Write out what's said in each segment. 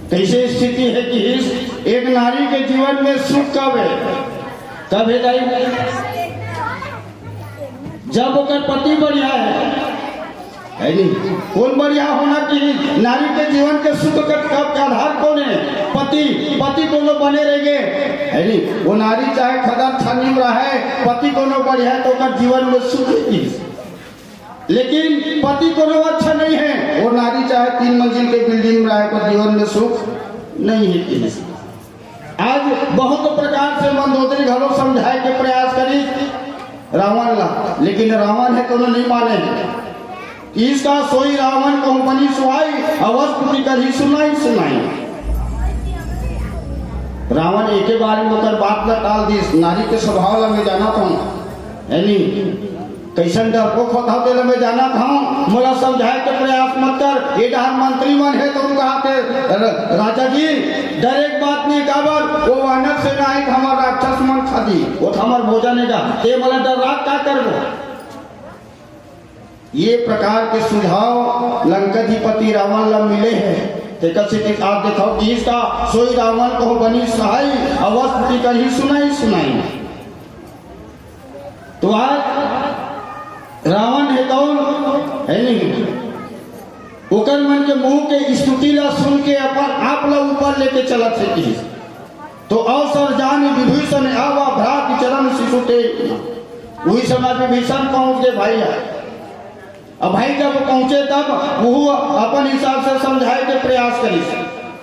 कैसे स्थिति है कि एक नारी के जीवन में सुख कब है दाई? जब ओकर पति बढ़िया है नहीं? कौन बढ़िया होना कि नारी के जीवन के सुख का आधार कौन है? पति दोनों बने रहेंगे है नहीं? वो नारी चाहे खदर छानी में रहे, पति दोनों बढ़िया है तो ओकर जीवन में सुख है। लेकिन पति दोनों अच्छा नहीं है, वो नारी चाहे 3 मंजिल के बिल्डिंग में रहे तो जीवन में सुख नहीं है। आज बहुत प्रकार से मंदोदरी घरों समझाए के प्रयास करी रावण ला, लेकिन रावण है तो नहीं माने। इसका सोई रावण को बनी सुहाई, अवश्य कर ही सुनाई। रावण एक ही बार में बात न टाल दी। नारी के स्वभाव ला मैं जाना था यानी कैसन डरपोक होता तेल में जाना था। मोला समझाए के प्रयास मत कर। ये डर मंत्री मन है तो कहा राजा जी डर एक बात नहीं काबर, वो वानर से नहीं हमारा राक्षस मन खादी वो हमार भोजन है ते मला डर रात क्या करबो। ये प्रकार के सुझाव लंकाधिपति रावण ला मिले हैं। आप देखो कि इसका सोई रावण को बनी सहाय, अवश्य कर ही सुनाई। तो आज रावण है कौन है नहीं? ओकर मन के मुंह के स्तुति ला सुन के अपन आप ला ऊपर लेके चलत है। तो अवसर जान विभीषण आवा भ्रात चरण शिशुते। वही समय विभीषण पहुंच गए भाई। अब भाई जब पहुंचे तब वो अपन हिसाब से समझाए के प्रयास करी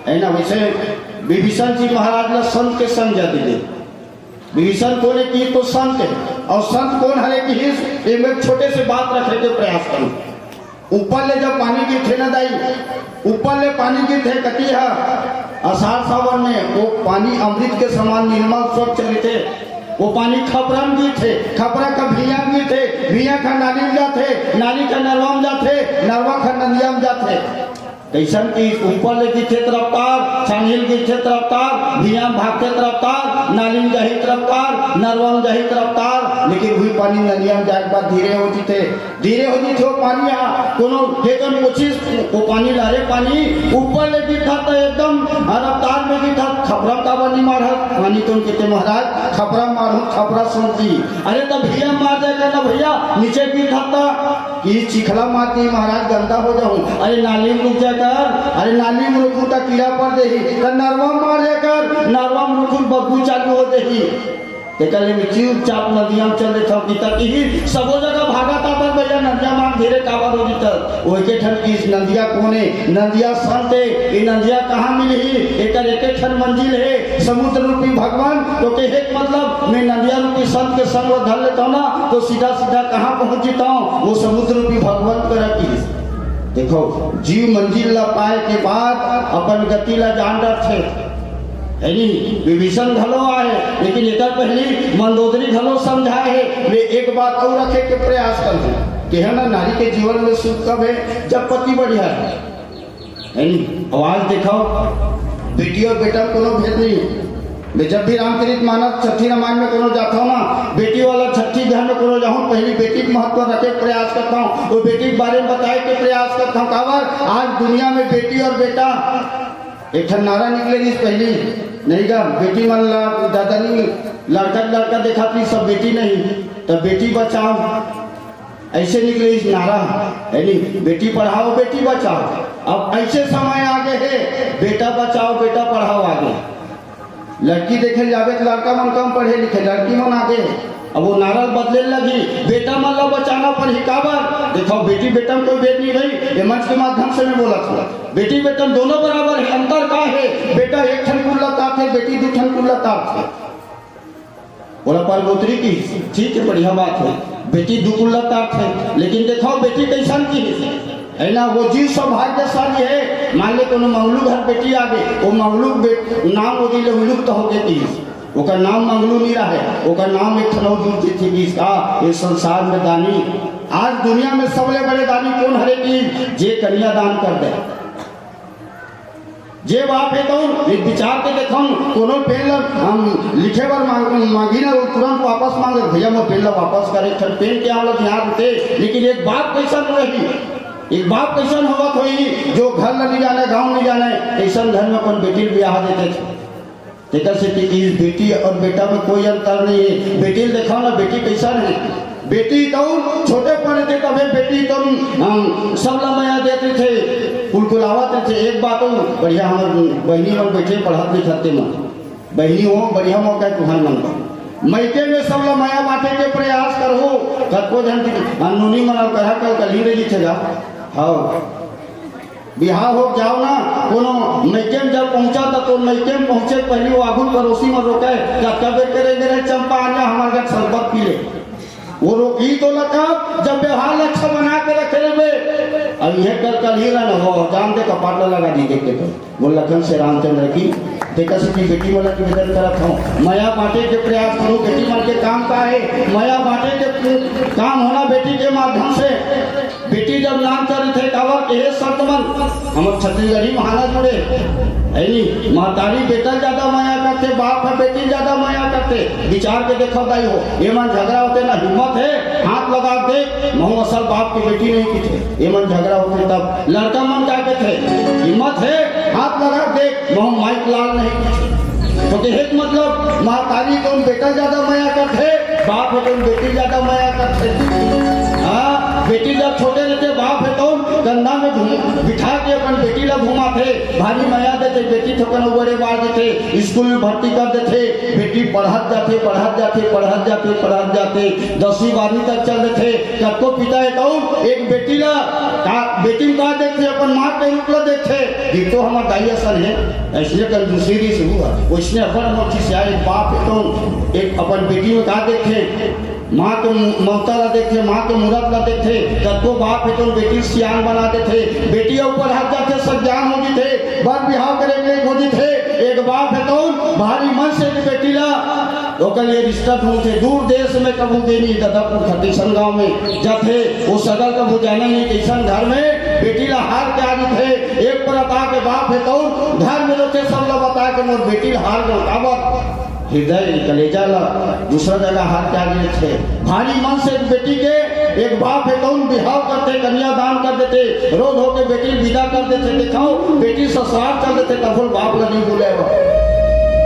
है ना। वैसे विभीषण जी महाराज ला संत के संग जा दिले। विभीषण को ने की तो संत है, और संत कौन है कि एक छोटे से बात रखने के प्रयास करूं। ऊपर ले जब पानी की थे न दाई, ऊपर ले पानी की थे कती है आषाढ़ सावन में, वो पानी अमृत के समान निर्मल स्वच्छ रहते। वो पानी खपरम भी थे, खपरा का भिया भी थे, भिया का नाली में जाते, नाली का नरवा में जाते, नरवा का नदिया में जाते। कैसन की ऊपर ले की क्षेत्र रफ्तार, छानील की क्षेत्र रफ्तार, भिया भागते रफ्तार, नाली में जहित रफ्तार, नरवा में जहित रफ्तार। लेकिन वही पानी नदिया में जाए बाद धीरे होती थे वो पानी कोनो एकदम कोशिश वो पानी लारे पानी ऊपर ले की था तो एकदम रफ्तार में की था। खपरा का बनी मारा पानी तो कहते महाराज खपरा मारो, खपरा सुनती। अरे तब भिया मार जाएगा ना भैया, नीचे की था कि चिखला मारती महाराज गंदा हो जाऊं। अरे नाली में रुक जाकर, अरे नाली में रुकू तो कीड़ा पड़ देही, तो नरवा मार जाकर नरवा में रुकू बदबू चालू हो देही। कल में चुपचाप नदिया में चले था तक ही सबो जगह भागा था पर भैया नदिया मांग धीरे काबर हो तक वो एक ठन की नदिया कोने नदिया संत है। ये नदिया कहाँ मिली? एक ठन मंजिल है समुद्र रूपी भगवान। तो के एक मतलब मैं नदिया रूपी संत के संग धर लेता हूँ ना तो सीधा कहाँ पहुँच जाता हूँ? वो समुद्र रूपी भगवान कर की। देखो जीव मंजिल ला पाए के बाद अपन गति ला जान रखे है नहीं। विभीषण घलो आए, लेकिन एक पहली मंदोदरी घलो समझाए है। वे एक बात और रखे के प्रयास करते कि है ना नारी के जीवन में सुख कब है? जब पति बढ़िया है नहीं। आवाज देखो बेटी और बेटा कोनो भेद नहीं। मैं जब भी रामचरित मानस छठी रामायण में कोनो जाता हूँ ना, बेटी वाला छठी घर में कोनो जाऊँ पहली बेटी के महत्व रखे प्रयास करता हूँ। वो बेटी के बारे में बताए के प्रयास करता हूँ। काबर आज दुनिया में बेटी और बेटा एक नारा निकले इस पहली नहीं का बेटी मन दादा नहीं लड़का देखा थी सब बेटी नहीं तो बेटी बचाओ ऐसे निकले इस नारा है नहीं। बेटी पढ़ाओ बेटी बचाओ। अब ऐसे समय आगे है बेटा बचाओ बेटा पढ़ाओ आगे। लड़की देखे जावे तो लड़का मन कम पढ़े लिखे, लड़की मन आगे। अब वो नारा बदले लगी बेटा मन ला बचाना पर ही काबर। देखो बेटी बेटा में कोई भेद नहीं रही। ये मंच के माध्यम से मैं बोला था बेटी बेटा दोनों बराबर है। अंतर का है? बेटा एक ठन कुल्ला ताप है, बेटी 2 ठन कुल्ला ताप है। बोला परगोत्री की ठीक है बढ़िया बात है, बेटी 2 कुल्ला ताप है। लेकिन देखो बेटी कैसन की है ना, वो जीव सौभाग्यशाली है। मान ले कोनो मंगलू घर बेटी आगे, वो मंगलू नाम वो दिले विलुप्त हो गई। ओकर नाम मंगलू नहीं रहा है, ओकर नाम एक खनौ जुटी थी कि इसका ये संसार में दानी। आज दुनिया में सबले बड़े दानी कौन हरे की? जे कन्या दान कर दे, जे बाप है तो विचार के देखो कोनो पेन हम लिखे बार मांगी ना तुरंत वापस मांगे भैया मैं पेन वापस करे पेन के हम लोग यहाँ थे। लेकिन एक बात कैसा रही एक बाप कैसा होगा कोई जो घर न नहीं जाने गांव नहीं जाने ऐसा घर में अपन बेटी ब्याह देते थे। देखा से कि इस बेटी और बेटा में कोई अंतर नहीं है। बेटी देखा ना बेटी कैसा है, बेटी तो छोटे पड़े थे तभी बेटी तो सब लमया देते थे, कुलकुलावते थे। एक बात हो बढ़िया हमारे बहनी मन बैठे पढ़ाते लिखाते मन बहनी हो बढ़िया मौका तुम्हारे मन का मैके में सब लमया बांटे के प्रयास करो कको जन अनूनी मना कहा कल कल ही रही थे हाँ बिहार हो जाओ ना कोनो मैके में जब पहुंचा था तो मैके में पहुंचे पहले वो आगुल पड़ोसी में रोके कब करे चंपा आना हमारे घर शरबत पी ले वो रोकी तो लगा जब व्यवहार अच्छा बना के रखे रे अब यह कल ही ना हो जान दे कपाट लगा दी देख के तो वो लखन से रामचंद्र की देखा से बेटी वाला निवेदन करत हूँ माया बांटे के प्रयास करो। बेटी मन के काम का है माया बांटे के काम होना बेटी के माध्यम से। बेटी जब नाम कर थे कावर के शर्त मन हम छत्तीसगढ़ी महाराज जुड़े है नहीं महतारी बेटा ज्यादा माया करते बाप है बेटी ज्यादा माया करते। विचार के देखो दाई हो ये मन झगड़ा होते ना हिम्मत है हाथ लगा दे महू असल बाप की बेटी नहीं की थे ये मन झगड़ा होते तब लड़का मन क्या कहते हिम्मत है हाथ लगा दे महू माइक लाल नहीं तो देख मतलब महतारी तो बेटा ज्यादा माया करते बाप है तो बेटी ज्यादा माया करते। हाँ बेटी जब छोटे रहते बाप है तो गंदा में बिठा के अपन बेटी ला घुमा थे भारी माया देते बेटी ठोकर बड़े बार देते स्कूल में भर्ती कर देते बेटी पढ़त जाते 10वीं 12वीं तक चल देते कब पिता है तो एक बेटी ला बेटी का देखते अपन माँ के रूप ला देखते ये तो हमारा दाई असल है इसलिए कल दूसरी से हुआ उसने अपन मोटी से आए बाप है तो एक अपन बेटी में कहा देखे माँ के ममता ला देखे माँ के मुहूर्त ला देखे कतो बाप है तो बेटी सियान बना देते बेटी ऊपर हाथ जाते सब ज्ञान हो थे बात बिहाव करेंगे हो थे एक बाप है तो भारी मन से बेटी ला ओकर ये रिश्ता ढूंढते दूर देश में कबू देनी ददापुर खतीसन गाँव में जाते वो सगल कबू जाने नहीं कैसन घर में बेटी ला हार के आदि थे एक पर बता के बाप है तो घर में लोग सब लोग बता के मोर बेटी हार गए हृदय कलेजा ला दूसरा जगह हाथ के आगे थे भारी मन से बेटी के एक बाप है तो बिहाव करते कन्यादान कर देते रोज होके बेटी विदा कर देते दिखाओ बेटी ससुराल चल देते तब बाप ला नहीं बोले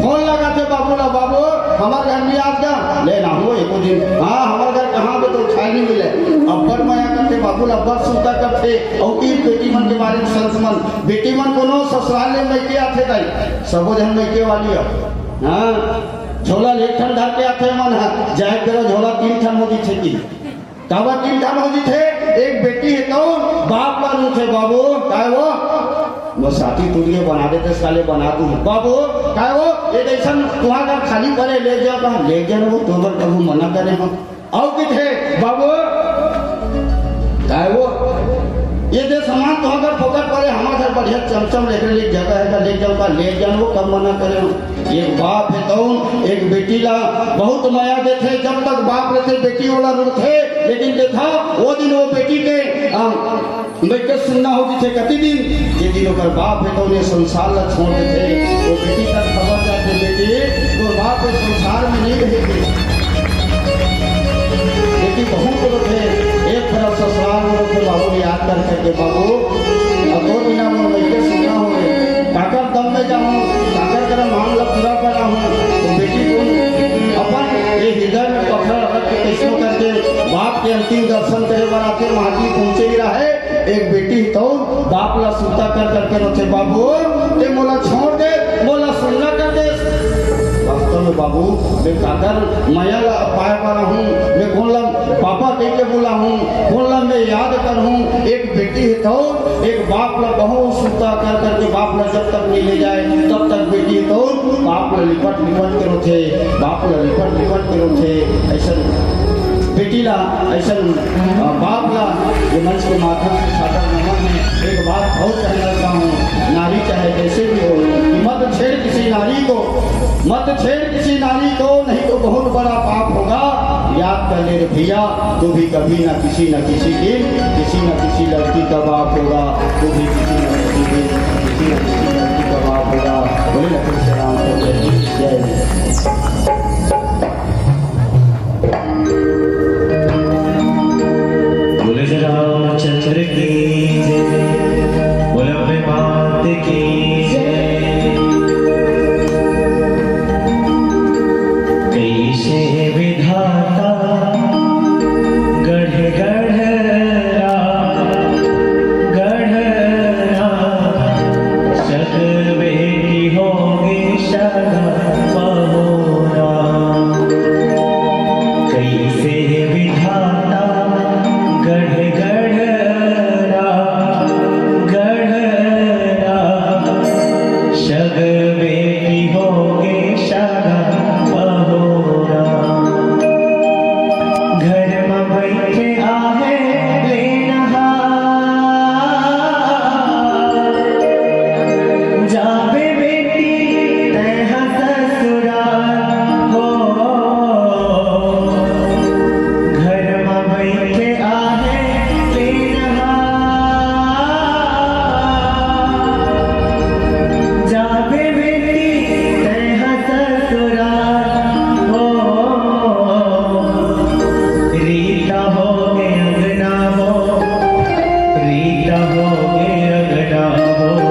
फोन लगा थे बाबू ला बाबू हमारे घर में आज जा लेना हो एक दिन हाँ हमारे घर कहाँ पे तो खाई नहीं मिले अब्बर माया करते बाबू ला अब्बर सुनता करते और की बेटी मन के बारे में संत मन बेटी मन कोनो ससुराल में मैके आते थे सबो जन मैके वाली है हाँ झोला एक ठन धर के आते मन है जाए करो झोला 3 ठन होती थे की कावा 3 ठन होती थे एक बेटी है तो बाप ला थे बाबू काय वो साथी तुड़िए बना देते साले बना दूं बाबू काय वो ये जैसन तुम्हारा घर खाली करे ले जाओ कहाँ ले जाओ वो तो कबू मना करे हम आओ कि थे बाबू काय वो ये दे सामान तो अगर फोकट पड़े हमारे घर बढ़िया चमचम लेकर एक जगह है ले जाऊंगा ले जाऊँ कब मना करे। एक बाप है तो एक बेटी ला बहुत माया देते जब तक बाप रहते बेटी वाला रूप थे लेकिन देखा वो दिन वो बेटी के बेटे सुनना होती थे कति दिन ये दिन अगर बाप है तो उन्हें संसार ला छोड़ देते वो बेटी तक खबर जाते बेटी तो बाप के संसार में नहीं रहेगी बेटी बहुत लोग थे एक तरफ ससुराल में लोग बाबू याद कर करके बाबू अब 2 दिन में मैं सुना हो काकर दम में जाऊँ काकर कर मामला पूरा करा हूँ तो बेटी को अपन ये हृदय में पत्थर रख के कैसे करके बाप के अंतिम दर्शन करे बनाते महाजी पहुँचे ही रहे एक बेटी तो बाप ला सुता कर करके रखे बाबू ये मोला छोड़ दे मोला सुनना कर दे वास्तव में बाबू मैं काकर माया पाया पा हूँ मैं बोला पापा कह के बोला हूँ बोला मैं याद कर हूँ एक बेटी है तो एक बाप ला बहुत सुता कर करके बाप ला जब तक नहीं ले जाए तब तक बेटी तो बाप ला लिपट के रोथे बाप ला लिपट के रोथे ऐसा बेटी ला ऐसा बाप ला ये मंच के माध्यम से सादा नमन है एक बात बहुत कहना चाहता हूँ नारी चाहे कैसे भी हो मत छेड़ किसी नारी को मत छेड़ किसी नारी को नहीं तो बहुत बड़ा पाप होगा याद कर ले भैया तो भी कभी न किसी दिन किसी न किसी लड़की का बाप होगा तो भी किसी न किसी दिन किसी न किसी लड़की का बाप होगा बोले लक्ष्मण श्री राम बोले रामचंद्र की रहोगे अगड़ा हो